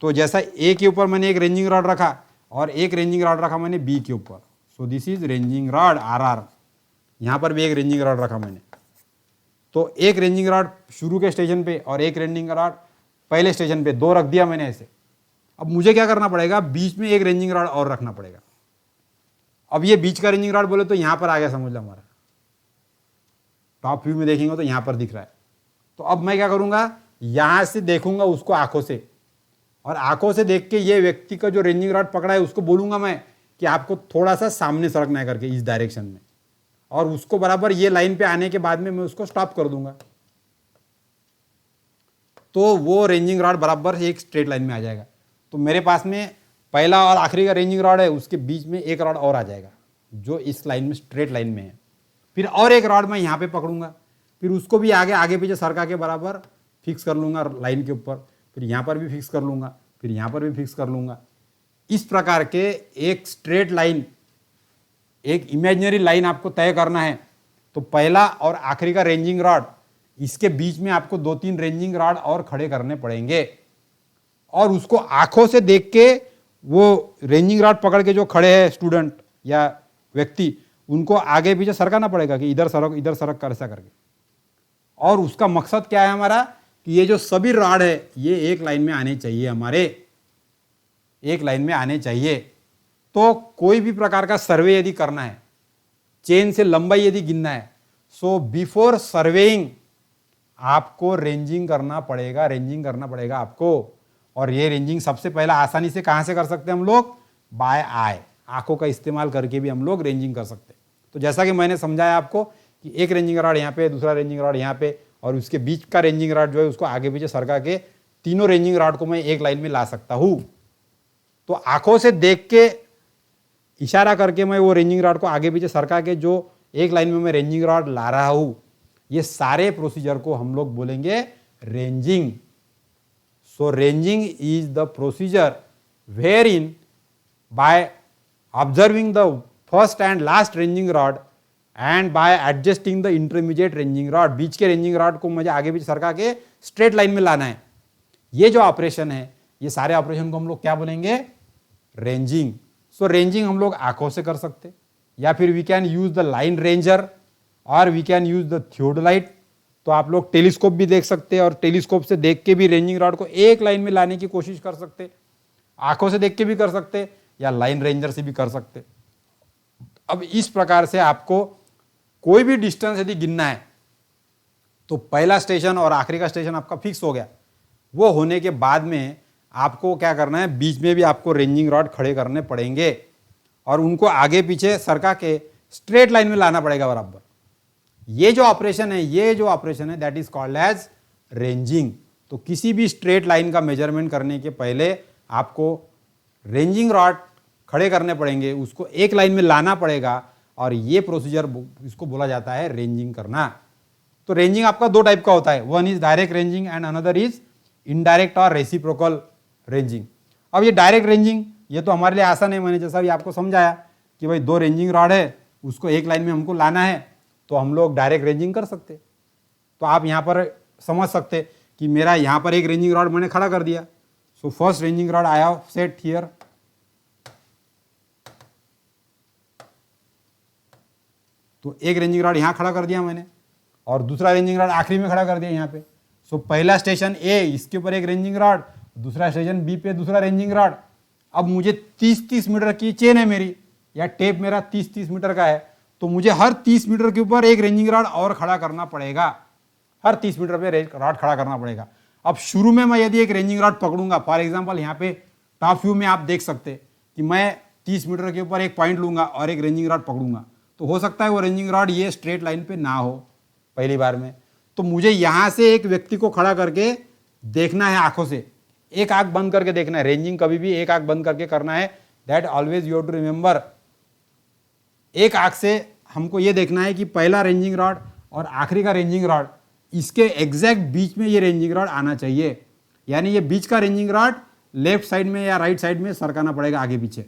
तो जैसा ए के ऊपर मैंने एक रेंजिंग रॉड रखा और एक रेंजिंग रॉड रखा मैंने बी के ऊपर. So this is ranging rod R R. यहाँ पर भी एक रेंजिंग रॉड रखा मैंने. तो एक रेंजिंग रॉड शुरू के स्टेशन पे और एक रेंजिंग रॉड पहले स्टेशन पे, 2 रख दिया मैंने ऐसे. अब मुझे क्या करना पड़ेगा? बीच में एक रेंजिंग रॉड और रखना पड़ेगा. अब ये बीच का रेंजिंग रॉड बोले तो यहां पर आ गया समझ लो. हमारा टॉप व्यू में देखेंगे तो यहां पर दिख रहा है. तो अब मैं क्या करूंगा? यहां से देखूंगा उसको आंखों से, और आंखों से देख के ये व्यक्ति का जो रेंजिंग रॉड पकड़ा है उसको बोलूंगा मैं कि आपको थोड़ा सा सामने सरकना है करके इस डायरेक्शन में, और उसको बराबर ये लाइन पे आने के बाद में मैं उसको स्टॉप कर दूंगा. तो वो रेंजिंग रॉड बराबर एक स्ट्रेट लाइन में आ जाएगा. तो मेरे पास में पहला और आखिरी का रेंजिंग रॉड है, उसके बीच में एक रॉड और आ जाएगा जो इस लाइन में स्ट्रेट लाइन में है. फिर और एक रॉड मैं यहाँ पे पकड़ूंगा, फिर उसको भी आगे पीछे सरका के बराबर फिक्स कर लूँगा लाइन के ऊपर. फिर यहाँ पर भी फिक्स कर लूँगा, फिर यहाँ पर भी फिक्स कर लूँगा. इस प्रकार के एक स्ट्रेट लाइन, एक इमेजिनरी लाइन आपको तय करना है. तो पहला और आखिरी का रेंजिंग रॉड, इसके बीच में आपको 2-3 रेंजिंग रॉड और खड़े करने पड़ेंगे, और उसको आंखों से देख के वो रेंजिंग रॉड पकड़ के जो खड़े हैं स्टूडेंट या व्यक्ति, उनको आगे पीछे सरकाना पड़ेगा कि इधर सरक कर ऐसा करके. और उसका मकसद क्या है हमारा? कि ये जो सभी रॉड है ये एक लाइन में आने चाहिए, हमारे एक लाइन में आने चाहिए. तो कोई भी प्रकार का सर्वे यदि करना है, चेन से लंबाई यदि गिनना है, सो बिफोर सर्वेइंग आपको रेंजिंग करना पड़ेगा आपको. और ये रेंजिंग सबसे पहला आसानी से कहाँ से कर सकते हैं हम लोग? बाय आई, आंखों का इस्तेमाल करके भी हम लोग रेंजिंग कर सकते हैं. तो जैसा कि मैंने समझाया आपको कि एक रेंजिंग रॉड यहाँ पे, दूसरा रेंजिंग रॉड यहाँ पे, और उसके बीच का रेंजिंग रॉड जो है उसको आगे पीछे सरका के तीनों रेंजिंग रॉड को मैं एक लाइन में ला सकता हूँ. तो आंखों से देख के इशारा करके मैं वो रेंजिंग रॉड को आगे पीछे सरका के जो एक लाइन में मैं रेंजिंग रॉड ला रहा हूँ, ये सारे प्रोसीजर को हम लोग बोलेंगे ranging. So ranging is the procedure wherein by observing the first and last ranging rod and by adjusting the intermediate ranging rod, बीच के ranging rod को मुझे आगे पीछे सरका के स्ट्रेट लाइन में लाना है. ये जो ऑपरेशन है, ये सारे ऑपरेशन को हम लोग क्या बोलेंगे? रेंजिंग. सो रेंजिंग हम लोग आंखों से कर सकते, या फिर we can use the line ranger और we can use the theodolite. तो आप लोग टेलीस्कोप भी देख सकते हैं और टेलीस्कोप से देख के भी रेंजिंग रॉड को एक लाइन में लाने की कोशिश कर सकते, आंखों से देख के भी कर सकते या लाइन रेंजर से भी कर सकते। अब इस प्रकार से आपको कोई भी डिस्टेंस यदि गिनना है तो पहला स्टेशन और आखिरी का स्टेशन आपका फिक्स हो गया। वो होने के बाद में आपको क्या करना है, बीच में भी आपको रेंजिंग रॉड खड़े करने पड़ेंगे और उनको आगे पीछे सरका के स्ट्रेट लाइन में लाना पड़ेगा बराबर। ये जो ऑपरेशन है that is called as ranging. तो किसी भी स्ट्रेट लाइन का मेजरमेंट करने के पहले आपको रेंजिंग रॉड खड़े करने पड़ेंगे, उसको एक लाइन में लाना पड़ेगा और ये प्रोसीजर इसको बोला जाता है रेंजिंग करना। तो रेंजिंग आपका दो टाइप का होता है, one is direct ranging and another is indirect और रेसिप्रोकल रेंजिंग। अब ये डायरेक्ट रेंजिंग ये तो हमारे लिए आसान है, मैंने जैसा भी आपको समझाया कि भाई दो रेंजिंग रॉड है, उसको एक लाइन में हमको लाना है तो हम लोग डायरेक्ट रेंजिंग कर सकते। तो आप यहाँ पर समझ सकते कि मेरा यहाँ पर एक रेंजिंग रॉड मैंने खड़ा कर दिया। So first ranging rod I have set here, तो एक रेंजिंग रॉड यहाँ खड़ा कर दिया मैंने और दूसरा रेंजिंग रॉड आखिरी में खड़ा कर दिया यहाँ पे। सो पहला स्टेशन ए, इसके ऊपर एक रेंजिंग रॉड, दूसरा स्टेशन बी पे दूसरा रेंजिंग रॉड। अब मुझे 30-30 मीटर की चेन है मेरी, या टेप मेरा 30-30 मीटर का है, तो मुझे हर 30 मीटर के ऊपर एक रेंजिंग रॉड और खड़ा करना पड़ेगा, हर 30 मीटर पे रॉड खड़ा करना पड़ेगा। अब शुरू में मैं यदि एक रेंजिंग रॉड पकड़ूंगा, फॉर एग्जांपल यहाँ पे टॉप व्यू में आप देख सकते कि मैं 30 मीटर के ऊपर एक पॉइंट लूंगा और एक रेंजिंग रॉड पकड़ूंगा, तो हो सकता है वो रेंजिंग रॉड ये स्ट्रेट लाइन पे ना हो पहली बार में। तो मुझे यहाँ से एक व्यक्ति को खड़ा करके देखना है, आंखों से एक आंख बंद करके देखना है। रेंजिंग कभी भी एक आंख बंद करके करना है, that always you have to remember. एक आंख से हमको ये देखना है कि पहला रेंजिंग रॉड और आखिरी का रेंजिंग रॉड इसके एग्जैक्ट बीच में ये रेंजिंग रॉड आना चाहिए, यानी ये बीच का रेंजिंग रॉड लेफ्ट साइड में या राइट साइड में सरकाना पड़ेगा आगे पीछे।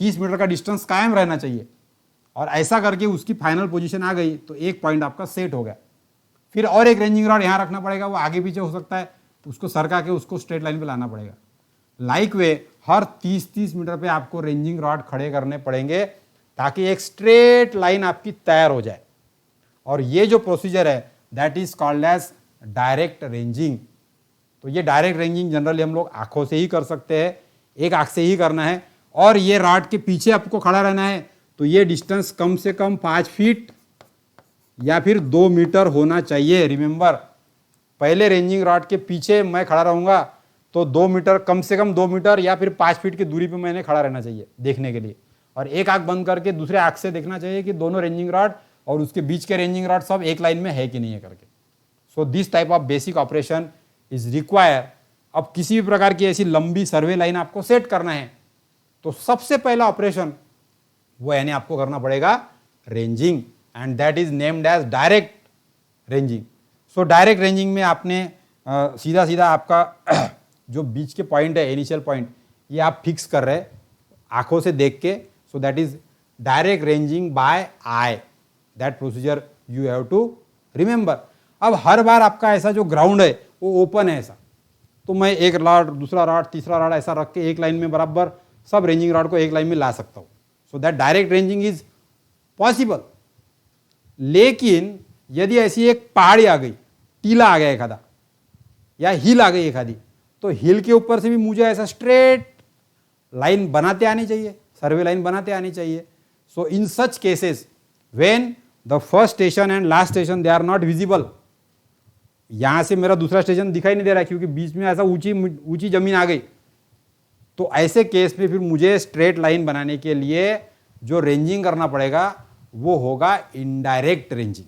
30 मीटर का डिस्टेंस कायम रहना चाहिए और ऐसा करके उसकी फाइनल पोजीशन आ गई तो एक पॉइंट आपका सेट हो गया। फिर और एक रेंजिंग रॉड यहाँ रखना पड़ेगा, वो आगे पीछे हो सकता है, उसको सरका के उसको स्ट्रेट लाइन पे लाना पड़ेगा। लाइक वे हर 30-30 मीटर पे आपको रेंजिंग रॉड खड़े करने पड़ेंगे ताकि एक स्ट्रेट लाइन आपकी तैयार हो जाए। और ये जो प्रोसीजर है that is called as direct ranging. तो ये डायरेक्ट रेंजिंग जनरली हम लोग आंखों से ही कर सकते हैं, एक आंख से ही करना है और ये रॉड के पीछे आपको खड़ा रहना है। तो ये डिस्टेंस कम से कम 5 फीट या फिर 2 मीटर होना चाहिए। रिमेंबर, पहले रेंजिंग रॉड के पीछे मैं खड़ा रहूंगा तो 2 मीटर, कम से कम 2 मीटर या फिर 5 फीट की दूरी पे मैंने खड़ा रहना चाहिए देखने के लिए, और एक आंख बंद करके दूसरे आंख से देखना चाहिए कि दोनों रेंजिंग रॉड और उसके बीच के रेंजिंग रॉड सब एक लाइन में है कि नहीं है करके। सो this type of basic operation is require. अब किसी भी प्रकार की ऐसी लंबी सर्वे लाइन आपको सेट करना है तो सबसे पहला ऑपरेशन वो यानी आपको करना पड़ेगा ranging, and that is named as direct ranging. So direct ranging में आपने सीधा सीधा आपका जो बीच के पॉइंट है, इनिशियल पॉइंट, ये आप फिक्स कर रहे आंखों से देख के। So that is direct ranging by eye, that procedure you have to remember. अब हर बार आपका ऐसा जो ग्राउंड है वो ओपन है ऐसा, तो मैं एक रॉड, दूसरा रॉड, तीसरा रॉड ऐसा रख के एक लाइन में बराबर सब रेंजिंग रॉड को एक लाइन में ला सकता हूँ। So that direct ranging is possible. लेकिन यदि ऐसी एक पहाड़ी आ गई, टीला आ गया एखादा या हिल आ गई एखादी, तो हिल के ऊपर से भी मुझे ऐसा स्ट्रेट लाइन बनाते आनी चाहिए, सर्वे लाइन बनाते आनी चाहिए। So in such cases when the first station and last station they are not visible, यहां से मेरा दूसरा स्टेशन दिखाई नहीं दे रहा है क्योंकि बीच में ऐसा ऊंची जमीन आ गई, तो ऐसे केस में फिर मुझे स्ट्रेट लाइन बनाने के लिए जो रेंजिंग करना पड़ेगा वो होगा इनडायरेक्ट रेंजिंग।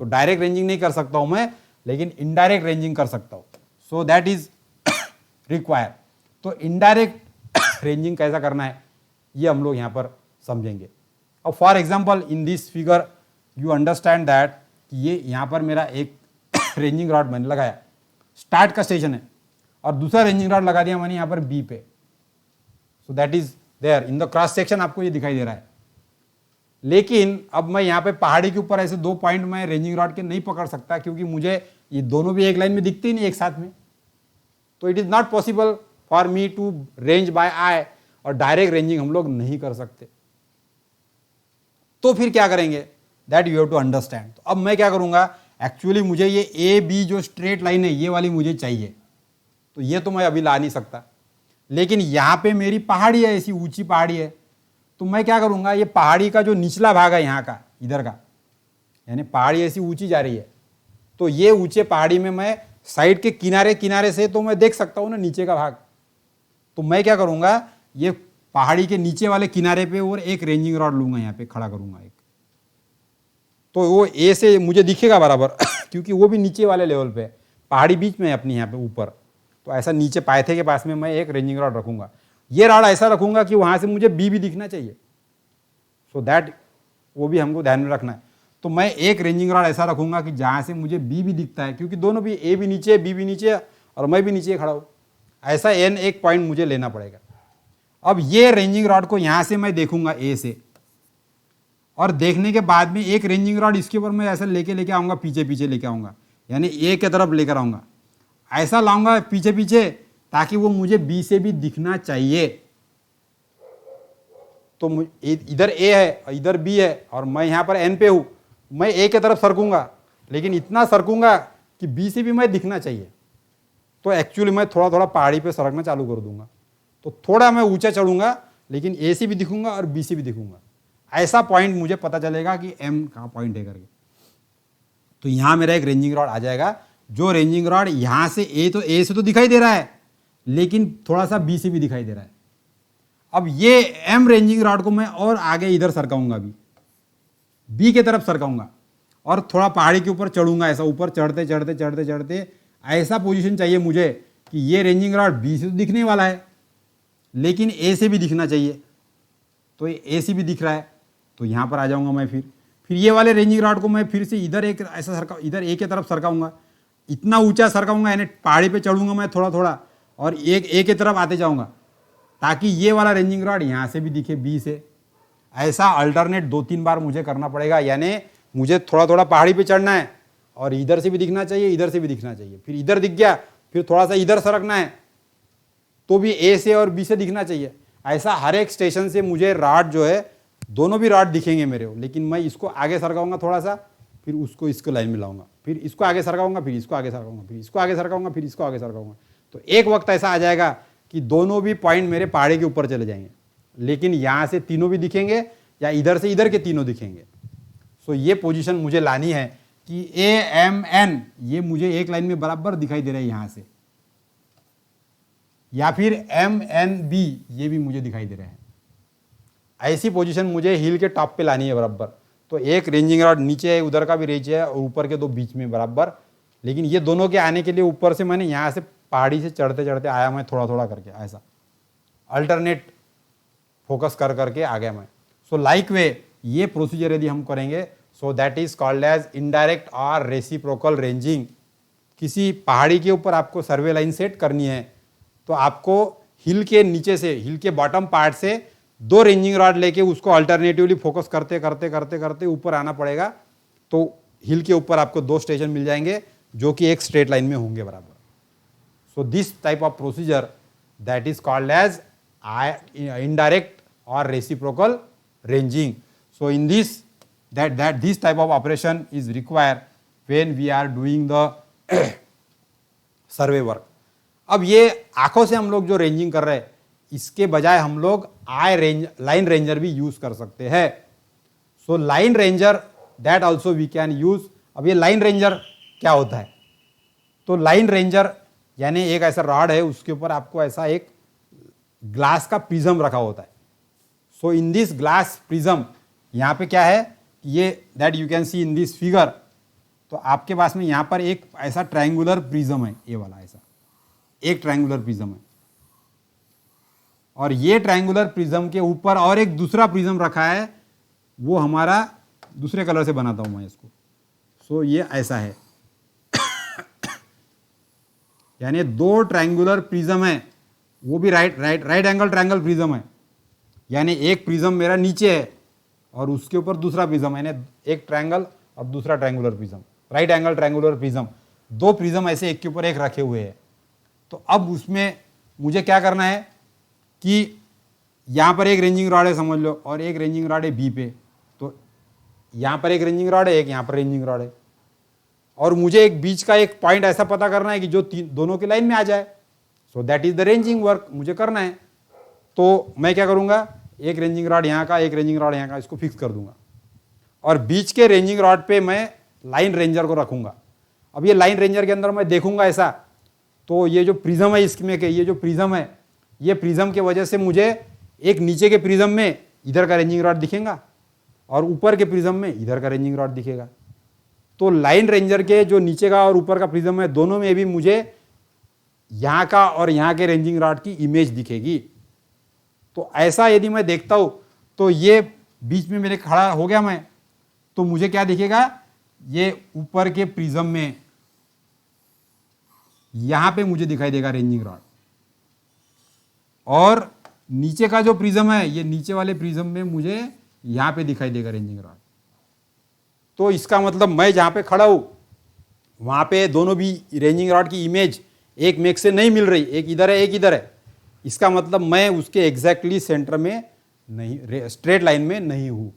तो डायरेक्ट रेंजिंग नहीं कर सकता हूं मैं, लेकिन इनडायरेक्ट रेंजिंग कर सकता हूं। सो दैट इज रिक्वायर। तो इनडायरेक्ट रेंजिंग कैसा करना है ये हम लोग यहां पर समझेंगे। अब for example in this figure you understand that ये यहां पर मेरा एक रेंजिंग रॉड मैंने लगाया, स्टार्ट का स्टेशन है, और दूसरा रेंजिंग रॉड लगा दिया मैंने यहां पर बी पे। So that is there in the cross section, आपको ये दिखाई दे रहा है। लेकिन अब मैं यहाँ पे पहाड़ी के ऊपर ऐसे 2 पॉइंट मैं रेंजिंग रॉड के नहीं पकड़ सकता क्योंकि मुझे ये दोनों भी एक लाइन में दिखते ही नहीं एक साथ में। तो it is not possible for me to range by eye, और डायरेक्ट रेंजिंग हम लोग नहीं कर सकते। तो फिर क्या करेंगे, that you have to understand. तो अब मैं क्या करूंगा, एक्चुअली मुझे ये ए बी जो स्ट्रेट लाइन है ये वाली मुझे चाहिए, तो ये तो मैं अभी ला नहीं सकता। लेकिन यहाँ पे मेरी पहाड़ी है, ऐसी ऊंची पहाड़ी है, तो मैं क्या करूँगा, ये पहाड़ी का जो निचला भाग है यहाँ का, इधर का, यानी पहाड़ी ऐसी ऊंची जा रही है, तो ये ऊंचे पहाड़ी में मैं साइड के किनारे किनारे से तो मैं देख सकता हूँ ना नीचे का भाग। तो मैं क्या करूँगा, ये पहाड़ी के नीचे वाले किनारे पे और एक रेंजिंग रॉड लूँगा, यहाँ पे खड़ा करूँगा एक, तो वो ए से मुझे दिखेगा बराबर क्योंकि वो भी नीचे वाले लेवल पे है, पहाड़ी बीच में है अपनी यहाँ पे ऊपर। तो ऐसा नीचे पायथे के पास में मैं एक रेंजिंग रॉड रखूँगा। ये रॉड ऐसा रखूँगा कि वहाँ से मुझे बी भी दिखना चाहिए, सो दैट वो भी हमको ध्यान में रखना है। तो मैं एक रेंजिंग रॉड ऐसा रखूँगा कि जहाँ से मुझे बी भी दिखता है, क्योंकि दोनों भी, ए भी नीचे बी भी नीचे और मैं भी नीचे खड़ा हूँ। ऐसा एन एक पॉइंट मुझे लेना पड़ेगा। अब ये रेंजिंग रॉड को यहाँ से मैं देखूँगा ए से, और देखने के बाद में एक रेंजिंग रॉड इसके ऊपर मैं ऐसा लेके आऊँगा, पीछे पीछे लेके आऊँगा, यानी ए की तरफ लेकर आऊँगा, ऐसा लाऊंगा पीछे पीछे, ताकि वो मुझे बी से भी दिखना चाहिए। तो इधर ए है, इधर बी है, और मैं यहाँ पर एन पे हूँ, मैं ए की तरफ सरकूंगा, लेकिन इतना सरकूंगा कि बी से भी मैं दिखना चाहिए। तो एक्चुअली मैं थोड़ा थोड़ा पहाड़ी पे सरकना चालू कर दूंगा, तो थोड़ा मैं ऊंचा चढ़ूंगा, लेकिन ए से भी दिखूंगा और बी से भी दिखूंगा। ऐसा पॉइंट मुझे पता चलेगा कि एम कहाँ पॉइंट है करके। तो यहाँ मेरा एक रेंजिंग रॉड आ जाएगा, जो रेंजिंग रॉड यहाँ से ए से तो दिखाई दे रहा है, लेकिन थोड़ा सा बी से भी दिखाई दे रहा है। अब ये एम रेंजिंग रॉड को मैं और आगे इधर सरकाऊंगा, बी की तरफ सरकाऊंगा, और थोड़ा पहाड़ी के ऊपर चढ़ूंगा, ऐसा ऊपर चढ़ते चढ़ते चढ़ते चढ़ते ऐसा पोजीशन चाहिए मुझे कि ये रेंजिंग रॉड बी से तो दिखने वाला है, लेकिन ए से भी दिखना चाहिए। तो ये ए से भी दिख रहा है, तो यहाँ पर आ जाऊँगा मैं। फिर ये वाले रेंजिंग रॉड को मैं फिर से इधर एक ऐसा सरका, इधर ए की तरफ सरकाऊंगा, इतना ऊंचा सरकाऊंगा, यानी पहाड़ी पे चढ़ूंगा मैं थोड़ा थोड़ा, और एक ए की तरफ आते जाऊंगा, ताकि ये वाला रेंजिंग रॉड यहाँ से भी दिखे बी से। ऐसा अल्टरनेट 2-3 बार मुझे करना पड़ेगा, यानी मुझे थोड़ा थोड़ा पहाड़ी पे चढ़ना है, और इधर से भी दिखना चाहिए, इधर से भी दिखना चाहिए, फिर इधर दिख गया, फिर थोड़ा सा इधर सरकना है, तो भी ए से और बी से दिखना चाहिए। ऐसा हर एक स्टेशन से मुझे रॉड जो है, दोनों भी रॉड दिखेंगे मेरे को, लेकिन मैं इसको आगे सरकाऊंगा थोड़ा सा, फिर उसको इसको लाइन में लाऊंगा, फिर इसको आगे सरकाऊंगा, फिर इसको आगे सरकाऊंगा, फिर इसको आगे सरकाऊंगा, फिर इसको आगे सरकाऊंगा। तो एक वक्त ऐसा आ जाएगा कि दोनों भी पॉइंट मेरे पहाड़ी के ऊपर चले जाएंगे, लेकिन यहाँ से तीनों भी दिखेंगे, या इधर से इधर के तीनों दिखेंगे। सो ये पोजीशन मुझे लानी है कि ए एम एन ये मुझे एक लाइन में बराबर दिखाई दे रहा है यहाँ से, या फिर एम एन बी ये भी मुझे दिखाई दे रहे हैं। ऐसी पोजीशन मुझे हिल के टॉप पे लानी है बराबर। तो एक रेंजिंग रॉड नीचे है, उधर का भी रेंज है, और ऊपर के दो बीच में बराबर। लेकिन ये दोनों के आने के लिए ऊपर से मैंने यहाँ से पहाड़ी से चढ़ते चढ़ते आया मैं, थोड़ा थोड़ा करके, ऐसा अल्टरनेट फोकस कर करके आ गया मैं। सो लाइक वे ये प्रोसीजर यदि हम करेंगे, so that is called as indirect और रेसिप्रोकल रेंजिंग। किसी पहाड़ी के ऊपर आपको सर्वे लाइन सेट करनी है, तो आपको हिल के नीचे से, हिल के बॉटम पार्ट से 2 रेंजिंग रॉड लेके उसको अल्टरनेटिवली फोकस करते करते करते करते ऊपर आना पड़ेगा। तो हिल के ऊपर आपको 2 स्टेशन मिल जाएंगे जो कि एक स्ट्रेट लाइन में होंगे बराबर। So this type of procedure that is called as indirect और reciprocal ranging. So in this this type of operation is required when we are doing the survey work. अब ये आंखों से हम लोग जो रेंजिंग कर रहे हैं, इसके बजाय हम लोग लाइन रेंजर भी यूज कर सकते हैं. So line ranger that also we can use. अब ये लाइन रेंजर क्या होता है? तो लाइन रेंजर यानी एक ऐसा रॉड है, उसके ऊपर आपको ऐसा एक ग्लास का प्रिज्म रखा होता है. सो इन दिस ग्लास प्रिज्म, यहाँ पे क्या है, ये that you can C in this figure. तो आपके पास में यहाँ पर एक ऐसा ट्रायंगुलर प्रिज्म है, ये वाला ऐसा एक ट्रायंगुलर प्रिज्म है. और ये ट्रायंगुलर प्रिज्म के ऊपर और एक दूसरा प्रिज्म रखा है, वो हमारा दूसरे कलर से बनाता हूँ मैं इसको. सो ये ऐसा है यानी 2 ट्रायंगुलर प्रिज्म है, वो भी राइट एंगल ट्रायंगल प्रिज्म है. यानी एक प्रिज्म मेरा नीचे है और उसके ऊपर दूसरा प्रिज्म, यानी एक ट्रायंगल और दूसरा triangular prism, right angle triangular prism. 2 prism ऐसे एक के ऊपर एक रखे हुए हैं. तो अब उसमें मुझे क्या करना है कि यहाँ पर एक रेंजिंग रॉड है समझ लो, और एक रेंजिंग रॉड है बी पे. तो यहाँ पर एक रेंजिंग रॉड है, एक यहाँ पर रेंजिंग रॉड है. और मुझे एक बीच का एक पॉइंट ऐसा पता करना है कि जो दोनों की लाइन में आ जाए। सो that is the ranging work मुझे करना है। तो मैं क्या करूंगा, एक रेंजिंग रॉड यहाँ का, एक रेंजिंग रॉड यहाँ का, इसको फिक्स कर दूंगा और बीच के रेंजिंग रॉड पे मैं लाइन रेंजर को रखूंगा। अब ये लाइन रेंजर के अंदर मैं देखूंगा ऐसा, तो ये जो प्रिज्म है इसमें के, ये जो प्रिज्म है, ये प्रिज्म की वजह से मुझे एक नीचे के प्रिज्म में इधर का रेंजिंग रॉड दिखेगा और ऊपर के प्रिज्म में इधर का रेंजिंग रॉड दिखेगा। तो लाइन रेंजर के जो नीचे का और ऊपर का प्रिज्म है, दोनों में भी मुझे यहाँ का और यहाँ के रेंजिंग रॉड की इमेज दिखेगी। तो ऐसा यदि मैं देखता हूं तो ये बीच में मेरे खड़ा हो गया मैं, तो मुझे क्या दिखेगा, ये ऊपर के प्रिज्म में यहां पे मुझे दिखाई देगा रेंजिंग रॉड, और नीचे का जो प्रिज्म है, ये नीचे वाले प्रिज्म में मुझे यहां पे दिखाई देगा रेंजिंग रॉड। तो इसका मतलब मैं जहां पे खड़ा हूं वहां पे दोनों भी रेंजिंग रॉड की इमेज एक मेक से नहीं मिल रही, एक इधर है एक इधर है। इसका मतलब मैं उसके एग्जैक्टली सेंटर में नहीं, स्ट्रेट लाइन में नहीं हूं।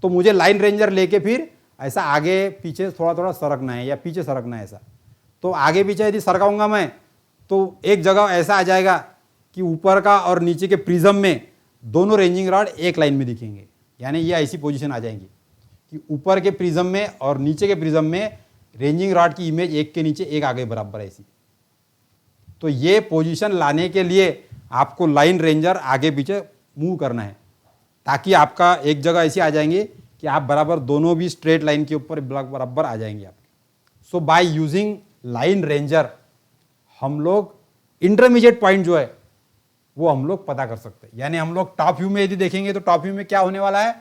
तो मुझे लाइन रेंजर लेके फिर ऐसा आगे पीछे थोड़ा थोड़ा सरकना है या पीछे सरकना है ऐसा। तो आगे पीछे यदि सरकाऊंगा मैं तो एक जगह ऐसा आ जाएगा कि ऊपर का और नीचे के प्रिज्म में दोनों रेंजिंग रॉड एक लाइन में दिखेंगे। यानी ये ऐसी पोजीशन आ जाएंगी कि ऊपर के प्रिज्म में और नीचे के प्रिज्म में रेंजिंग रॉड की इमेज एक के नीचे एक आगे बराबर ऐसी। तो ये पोजीशन लाने के लिए आपको लाइन रेंजर आगे पीछे मूव करना है, ताकि आपका एक जगह ऐसी आ जाएंगे कि आप बराबर दोनों भी स्ट्रेट लाइन के ऊपर बराबर आ जाएंगे आपके। सो बाय यूजिंग लाइन रेंजर हम लोग इंटरमीडिएट पॉइंट जो है वो हम लोग पता कर सकते हैं। यानी हम लोग टॉप व्यू में यदि देखेंगे तो टॉप व्यू में क्या होने वाला है,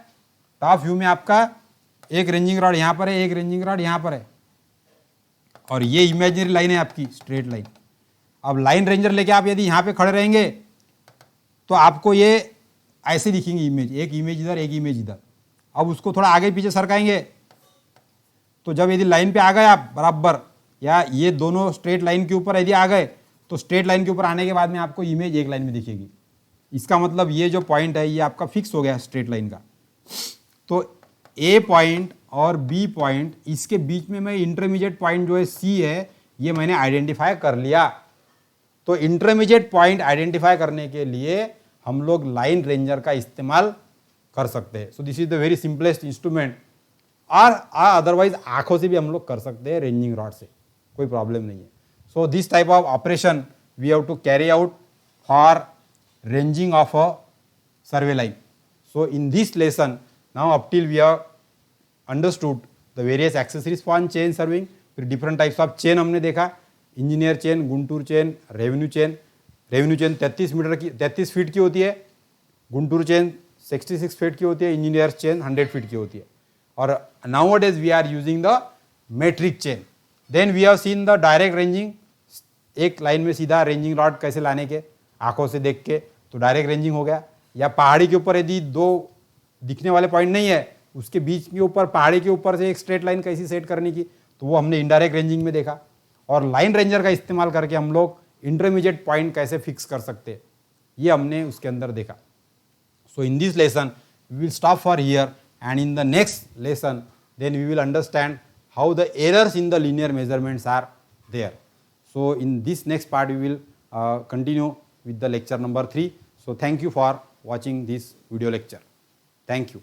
टॉप व्यू में आपका एक रेंजिंग रॉड यहां पर है, एक रेंजिंग रॉड यहां पर है, और ये इमेजिनरी लाइन है आपकी स्ट्रेट लाइन। अब लाइन रेंजर लेके आप यदि यहां पे खड़े रहेंगे तो आपको ये ऐसे दिखेंगी इमेज, एक इमेज इधर एक इमेज इधर। अब उसको थोड़ा आगे पीछे सरकाएंगे तो जब यदि लाइन पे आ गए आप बराबर, या ये दोनों स्ट्रेट लाइन के ऊपर यदि आ गए तो स्ट्रेट लाइन के ऊपर आने के बाद में आपको इमेज एक लाइन में दिखेगी। इसका मतलब ये जो पॉइंट है ये आपका फिक्स हो गया स्ट्रेट लाइन का। तो ए पॉइंट और बी पॉइंट, इसके बीच में मैं इंटरमीडिएट पॉइंट जो है सी है ये मैंने आइडेंटिफाई कर लिया। तो इंटरमीडिएट पॉइंट आइडेंटिफाई करने के लिए हम लोग लाइन रेंजर का इस्तेमाल कर सकते हैं। सो this is the very simplest instrument. और अदरवाइज आंखों से भी हम लोग कर सकते हैं, रेंजिंग रॉड से कोई प्रॉब्लम नहीं है। So this type of operation we have to carry out for ranging of a survey line. So in this lesson now up till we have understood the various accessories for chain surveying. फिर डिफरेंट टाइप्स ऑफ चेन हमने देखा, engineer chain, Gunter chain, revenue chain. Revenue chain 33 feet की होती है, गुंटूर चेन 66 फीट की होती है, इंजीनियर चेन 100 फीट की होती है। और nowadays we are using the metric chain. Then we have seen the direct ranging, एक लाइन में सीधा रेंजिंग रॉड कैसे लाने के, आंखों से देख के, तो डायरेक्ट रेंजिंग हो गया। या पहाड़ी के ऊपर यदि दो दिखने वाले पॉइंट नहीं है, उसके बीच के ऊपर पहाड़ी के ऊपर से एक स्ट्रेट लाइन कैसी सेट करने की, तो वो हमने इनडायरेक्ट रेंजिंग में देखा। और लाइन रेंजर का इस्तेमाल करके हम लोग इंटरमीडिएट पॉइंट कैसे फिक्स कर सकते हैं ये हमने उसके अंदर देखा। So in this lesson we will stop for here, and in the next lesson then we will understand how the errors in the linear measurements are there. So in this next part we will continue with the lecture number 3. So thank you for watching this video lecture. Thank you.